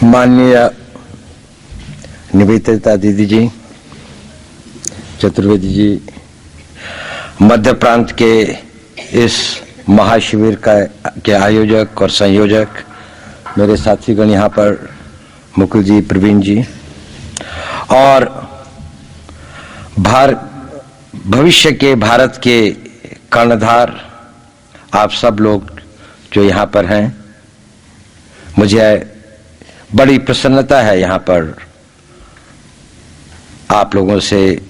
माननीय निवेदिता दीदी जी, चतुर्वेदी जी, मध्य प्रांत के इस महाशिविर के आयोजक और संयोजक, मेरे साथीगण यहाँ पर मुकुल जी, प्रवीण जी, और भविष्य के भारत के कर्णधार आप सब लोग जो यहाँ पर हैं, मुझे बड़ी प्रसन्नता है यहाँ पर आप लोगों से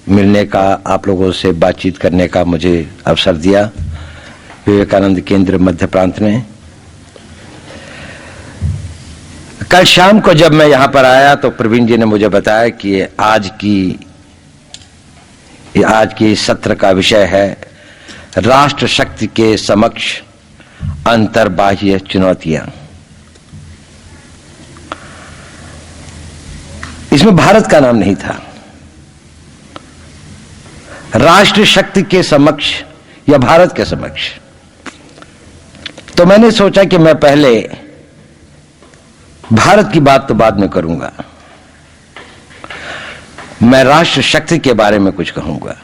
मिलने का, आप लोगों से बातचीत करने का मुझे अवसर दिया विवेकानंद केंद्र मध्य प्रांत ने। कल शाम को जब मैं यहाँ पर आया तो प्रवीण जी ने मुझे बताया कि आज की सत्र का विषय है राष्ट्र शक्ति के समक्ष अंतर्बाह्य चुनौतियां। इसमें भारत का नाम नहीं था। राष्ट्र शक्ति के समक्ष या भारत के समक्ष। तो मैंने सोचा कि मैं पहले भारत की बात तो बाद में करूंगा, मैं राष्ट्र शक्ति के बारे में कुछ कहूंगा।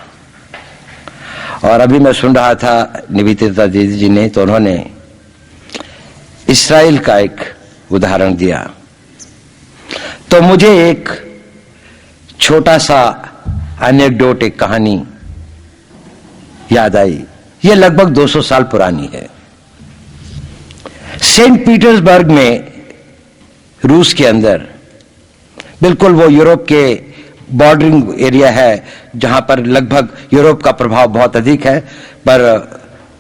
और अभी मैं सुन रहा था निवेदिता दीदी जी ने, तो उन्होंने इस्राइल का एक उदाहरण दिया, तो मुझे एक छोटा सा एनेक्डोट, एक कहानी याद आई। यह लगभग 200 साल पुरानी है। सेंट पीटर्सबर्ग में, रूस के अंदर, बिल्कुल वो यूरोप के बॉर्डरिंग एरिया है जहां पर लगभग यूरोप का प्रभाव बहुत अधिक है, पर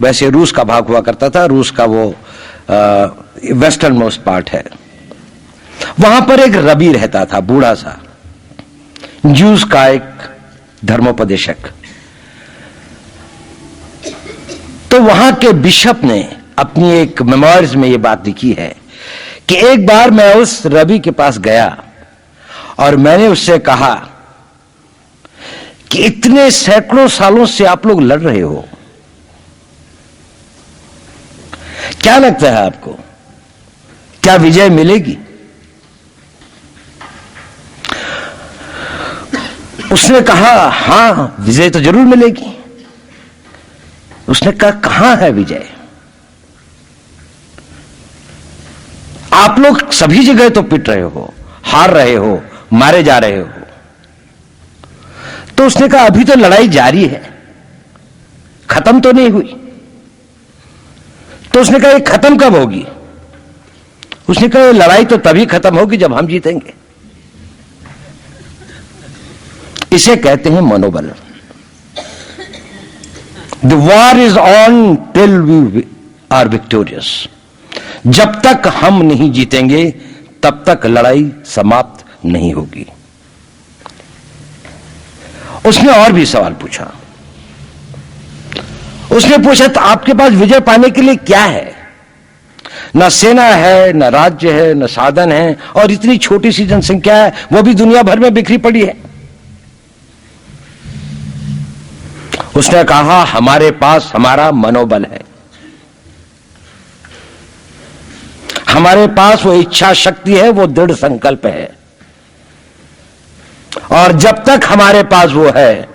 वैसे रूस का भाग हुआ करता था। रूस का वो वेस्टर्न मोस्ट पार्ट है। वहां पर एक रबी रहता था, बूढ़ा सा, ज्यूस का एक धर्मोपदेशक। तो वहां के बिशप ने अपनी एक मेमोइर्स में यह बात लिखी है कि एक बार मैं उस रबी के पास गया और मैंने उससे कहा कि इतने सैकड़ों सालों से आप लोग लड़ रहे हो, क्या लगता है आपको, क्या विजय मिलेगी? उसने कहा हां, विजय तो जरूर मिलेगी। उसने कहा कहां है विजय? आप लोग सभी जगह तो पिट रहे हो, हार रहे हो, मारे जा रहे हो। तो उसने कहा अभी तो लड़ाई जारी है, खत्म तो नहीं हुई। तो उसने कहा ये खत्म कब होगी? उसने कहा ये लड़ाई तो तभी खत्म होगी जब हम जीतेंगे। इसे कहते हैं मनोबल। The war is on till we are victorious. जब तक हम नहीं जीतेंगे तब तक लड़ाई समाप्त नहीं होगी। उसने और भी सवाल पूछा। उसने पूछा तो आपके पास विजय पाने के लिए क्या है? न सेना है, न राज्य है, न साधन है, और इतनी छोटी सी जनसंख्या है, वो भी दुनिया भर में बिखरी पड़ी है। उसने कहा हमारे पास हमारा मनोबल है, हमारे पास वो इच्छा शक्ति है, वो दृढ़ संकल्प है, और जब तक हमारे पास वो है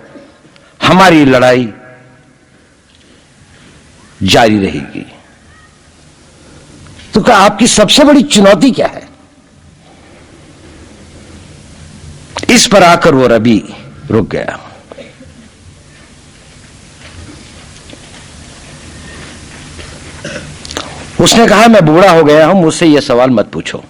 हमारी लड़ाई जारी रहेगी। तो क्या आपकी सबसे बड़ी चुनौती क्या है? इस पर आकर वो रबी रुक गया। उसने कहा मैं बूढ़ा हो गया हूं, मुझसे यह सवाल मत पूछो।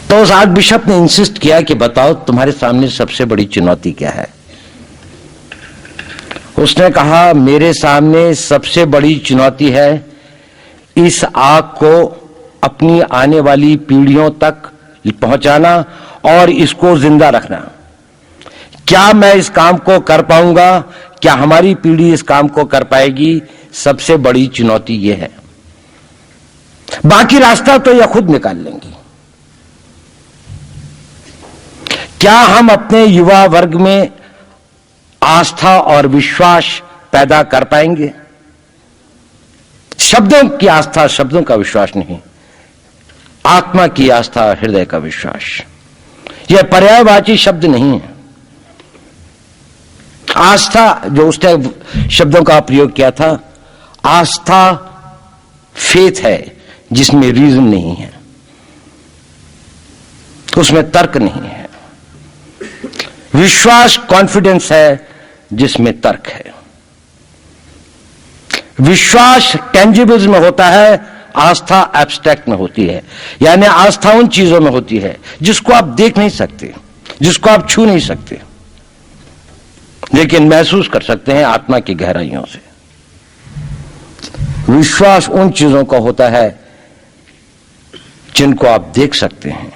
तो उस आर्क बिशप ने इंसिस्ट किया कि बताओ तुम्हारे सामने सबसे बड़ी चुनौती क्या है? उसने कहा मेरे सामने सबसे बड़ी चुनौती है इस आग को अपनी आने वाली पीढ़ियों तक पहुंचाना और इसको जिंदा रखना। क्या मैं इस काम को कर पाऊंगा? क्या हमारी पीढ़ी इस काम को कर पाएगी? सबसे बड़ी चुनौती यह है। बाकी रास्ता तो यह खुद निकाल लेंगी। क्या हम अपने युवा वर्ग में आस्था और विश्वास पैदा कर पाएंगे? शब्दों की आस्था, शब्दों का विश्वास नहीं, आत्मा की आस्था, हृदय का विश्वास। यह पर्यायवाची शब्द नहीं है। आस्था, जो उसने शब्दों का प्रयोग किया था, आस्था फेथ है जिसमें रीजन नहीं है, उसमें तर्क नहीं है। विश्वास कॉन्फिडेंस है जिसमें तर्क है। विश्वास टेंजिबल्स में होता है, आस्था एब्स्ट्रैक्ट में होती है। यानी आस्था उन चीजों में होती है जिसको आप देख नहीं सकते, जिसको आप छू नहीं सकते, लेकिन महसूस कर सकते हैं आत्मा की गहराइयों से। विश्वास उन चीजों का होता है जिनको आप देख सकते हैं,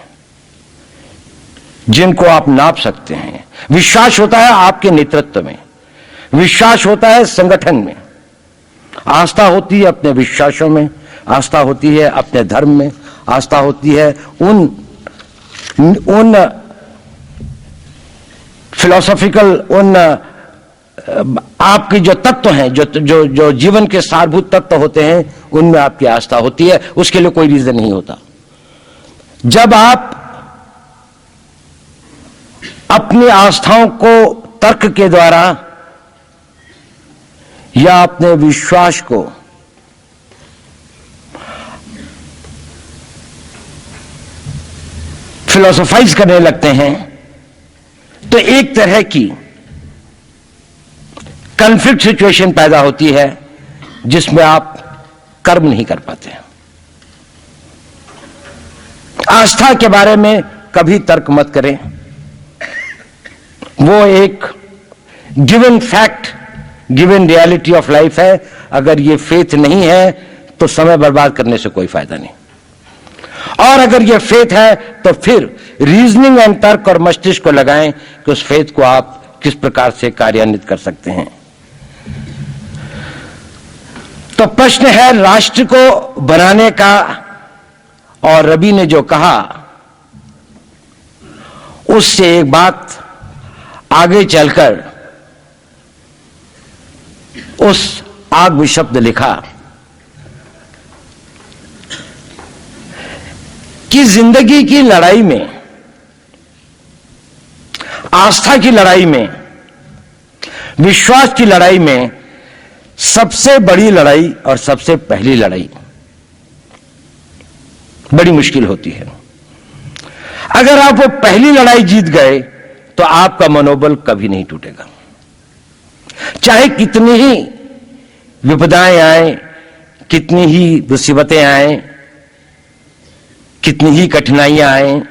जिनको आप नाप सकते हैं। विश्वास होता है आपके नेतृत्व में, विश्वास होता है संगठन में, आस्था होती है अपने विश्वासों में, आस्था होती है अपने धर्म में, आस्था होती है उन फिलोसॉफिकल, उन आपके जो तत्व हैं, जो जीवन के सारभूत तत्व होते हैं, उनमें आपकी आस्था होती है। उसके लिए कोई रीजन नहीं होता। जब आप अपनी आस्थाओं को तर्क के द्वारा या अपने विश्वास को फिलोसोफाइज करने लगते हैं, तो एक तरह की कॉन्फ्लिक्ट सिचुएशन पैदा होती है जिसमें आप कर्म नहीं कर पाते। आस्था के बारे में कभी तर्क मत करें। वो एक given fact, given reality of life है। अगर ये फेथ नहीं है तो समय बर्बाद करने से कोई फायदा नहीं, और अगर ये फेथ है तो फिर रीजनिंग एंड तर्क और मस्तिष्क को लगाएं कि उस फेथ को आप किस प्रकार से कार्यान्वित कर सकते हैं। तो प्रश्न है राष्ट्र को बनाने का, और रवि ने जो कहा उससे एक बात आगे चलकर उस आग में शब्द लिखा कि जिंदगी की लड़ाई में, आस्था की लड़ाई में, विश्वास की लड़ाई में सबसे बड़ी लड़ाई और सबसे पहली लड़ाई बड़ी मुश्किल होती है। अगर आप वो पहली लड़ाई जीत गए तो आपका मनोबल कभी नहीं टूटेगा। चाहे कितनी ही विपदाएं आए, कितनी ही मुसीबतें आए, कितनी ही कठिनाइयां आए,